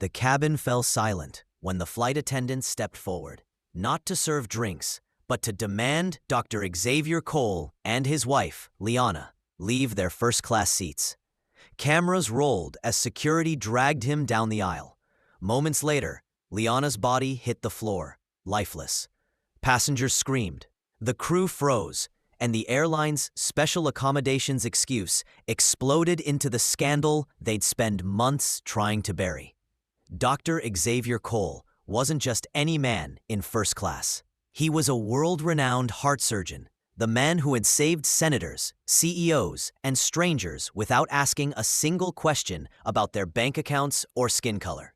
The cabin fell silent when the flight attendant stepped forward, not to serve drinks, but to demand Dr. Xavier Cole and his wife, Liana, leave their first-class seats. Cameras rolled as security dragged him down the aisle. Moments later, Liana's body hit the floor, lifeless. Passengers screamed. The crew froze, and the airline's special accommodations excuse exploded into the scandal they'd spend months trying to bury. Dr. Xavier Cole wasn't just any man in first class. He was a world-renowned heart surgeon, the man who had saved senators, CEOs, and strangers without asking a single question about their bank accounts or skin color.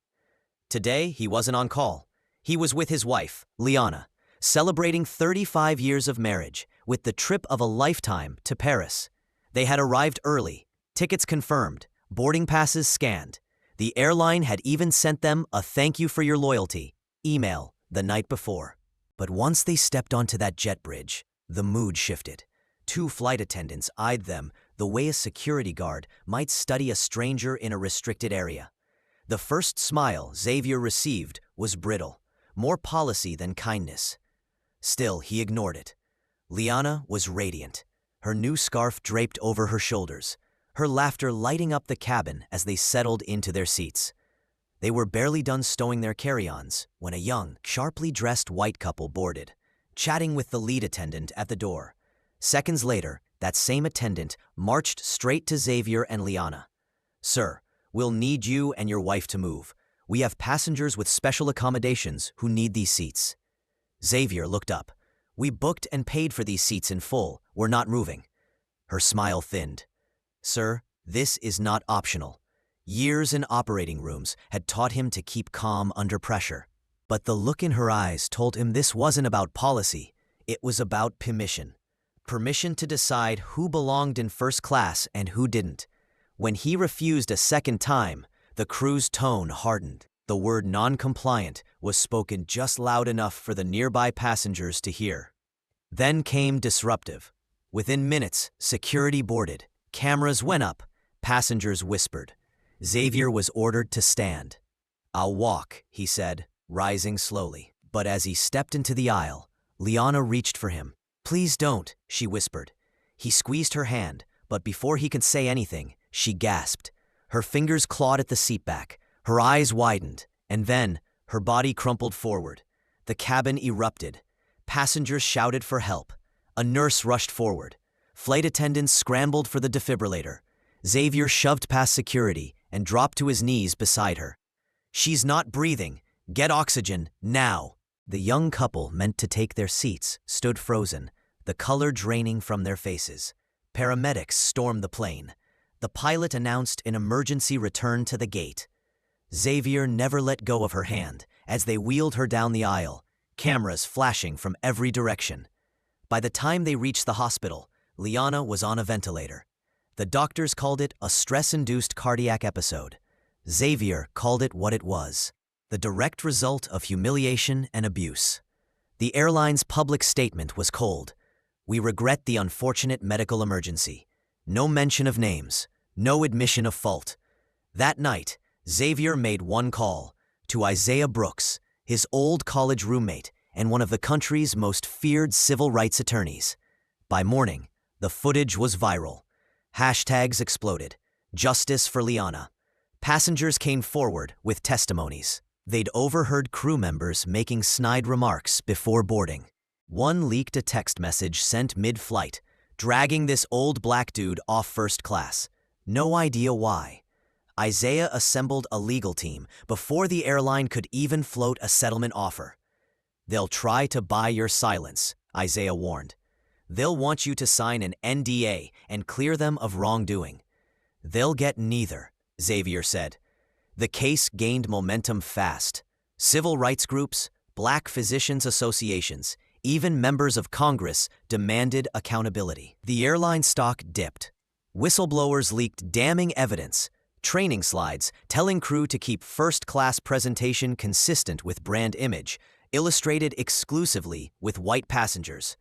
Today, he wasn't on call. He was with his wife, Liana, celebrating 35 years of marriage with the trip of a lifetime to Paris. They had arrived early, tickets confirmed, boarding passes scanned. The airline had even sent them a "thank you for your loyalty" email the night before. But once they stepped onto that jet bridge, the mood shifted. Two flight attendants eyed them the way a security guard might study a stranger in a restricted area. The first smile Xavier received was brittle, more policy than kindness. Still, he ignored it. Liana was radiant, her new scarf draped over her shoulders, her laughter lighting up the cabin as they settled into their seats. They were barely done stowing their carry-ons when a young, sharply dressed white couple boarded, chatting with the lead attendant at the door. Seconds later, that same attendant marched straight to Xavier and Liana. "Sir, we'll need you and your wife to move. We have passengers with special accommodations who need these seats." Xavier looked up. "We booked and paid for these seats in full. We're not moving." Her smile thinned. "Sir, this is not optional." Years in operating rooms had taught him to keep calm under pressure. But the look in her eyes told him this wasn't about policy. It was about permission. Permission to decide who belonged in first class and who didn't. When he refused a second time, the crew's tone hardened. The word non-compliant was spoken just loud enough for the nearby passengers to hear. Then came disruptive. Within minutes, security boarded. Cameras went up. Passengers whispered. Xavier was ordered to stand. "I'll walk," he said, rising slowly. But as he stepped into the aisle, Liana reached for him. "Please don't," she whispered. He squeezed her hand, but before he could say anything, she gasped. Her fingers clawed at the seatback, her eyes widened, and then her body crumpled forward. The cabin erupted. Passengers shouted for help. A nurse rushed forward. Flight attendants scrambled for the defibrillator. Xavier shoved past security and dropped to his knees beside her. "She's not breathing. Get oxygen, now." The young couple meant to take their seats stood frozen, the color draining from their faces. Paramedics stormed the plane. The pilot announced an emergency return to the gate. Xavier never let go of her hand as they wheeled her down the aisle, cameras flashing from every direction. By the time they reached the hospital, Liana was on a ventilator. The doctors called it a stress-induced cardiac episode. Xavier called it what it was: the direct result of humiliation and abuse. The airline's public statement was cold. "We regret the unfortunate medical emergency." No mention of names, no admission of fault. That night, Xavier made one call to Isaiah Brooks, his old college roommate and one of the country's most feared civil rights attorneys. By morning, the footage was viral. Hashtags exploded. "Justice for Liana." Passengers came forward with testimonies. They'd overheard crew members making snide remarks before boarding. One leaked a text message sent mid-flight, dragging this old black dude off first class. No idea why. Isaiah assembled a legal team before the airline could even float a settlement offer. "They'll try to buy your silence," Isaiah warned. "They'll want you to sign an NDA and clear them of wrongdoing." "They'll get neither," Xavier said. The case gained momentum fast. Civil rights groups, black physicians associations, even members of Congress demanded accountability. The airline stock dipped. Whistleblowers leaked damning evidence, training slides telling crew to keep first-class presentation consistent with brand image, illustrated exclusively with white passengers.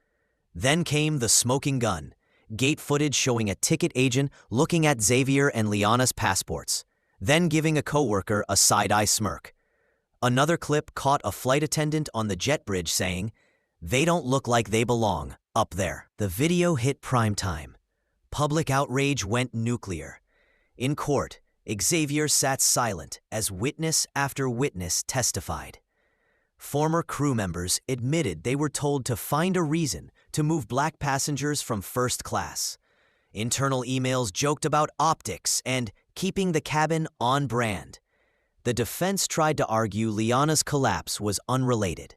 Then came the smoking gun, gate footage showing a ticket agent looking at Xavier and Liana's passports. then giving a coworker a side-eye smirk. Another clip caught a flight attendant on the jet bridge saying, "They don't look like they belong up there." The video hit prime time. Public outrage went nuclear. In court, Xavier sat silent as witness after witness testified. Former crew members admitted they were told to find a reason to move black passengers from first class. Internal emails joked about optics and keeping the cabin on brand. The defense tried to argue Liana's collapse was unrelated.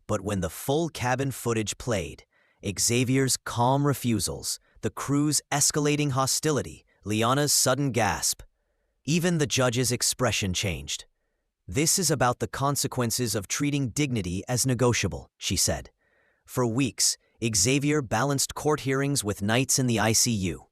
But when the full cabin footage played, Xavier's calm refusals, the crew's escalating hostility, Liana's sudden gasp, even the judge's expression changed. "This is about the consequences of treating dignity as negotiable," she said. For weeks, Xavier balanced court hearings with nights in the ICU.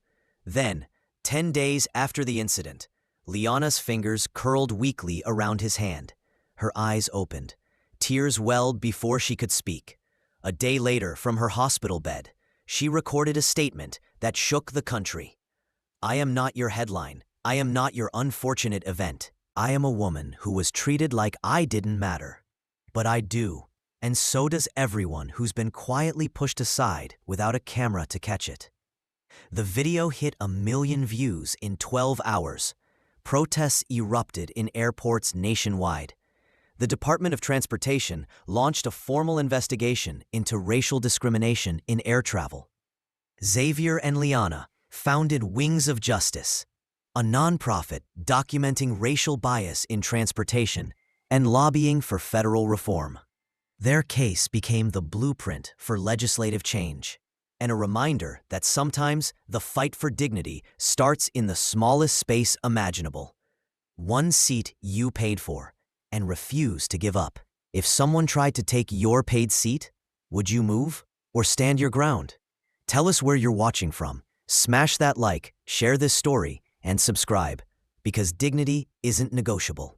Then, 10 days after the incident, Liana's fingers curled weakly around his hand. Her eyes opened. Tears welled before she could speak. A day later, from her hospital bed, she recorded a statement that shook the country. "I am not your headline. I am not your unfortunate event. I am a woman who was treated like I didn't matter. But I do, and so does everyone who's been quietly pushed aside without a camera to catch it." The video hit 1 million views in 12 hours. Protests erupted in airports nationwide. The Department of Transportation launched a formal investigation into racial discrimination in air travel. Xavier and Liana founded Wings of Justice, a nonprofit documenting racial bias in transportation and lobbying for federal reform. Their case became the blueprint for legislative change, and a reminder that sometimes the fight for dignity starts in the smallest space imaginable. One seat you paid for and refuse to give up. If someone tried to take your paid seat, would you move or stand your ground? Tell us where you're watching from. Smash that like, share this story, and subscribe, because dignity isn't negotiable.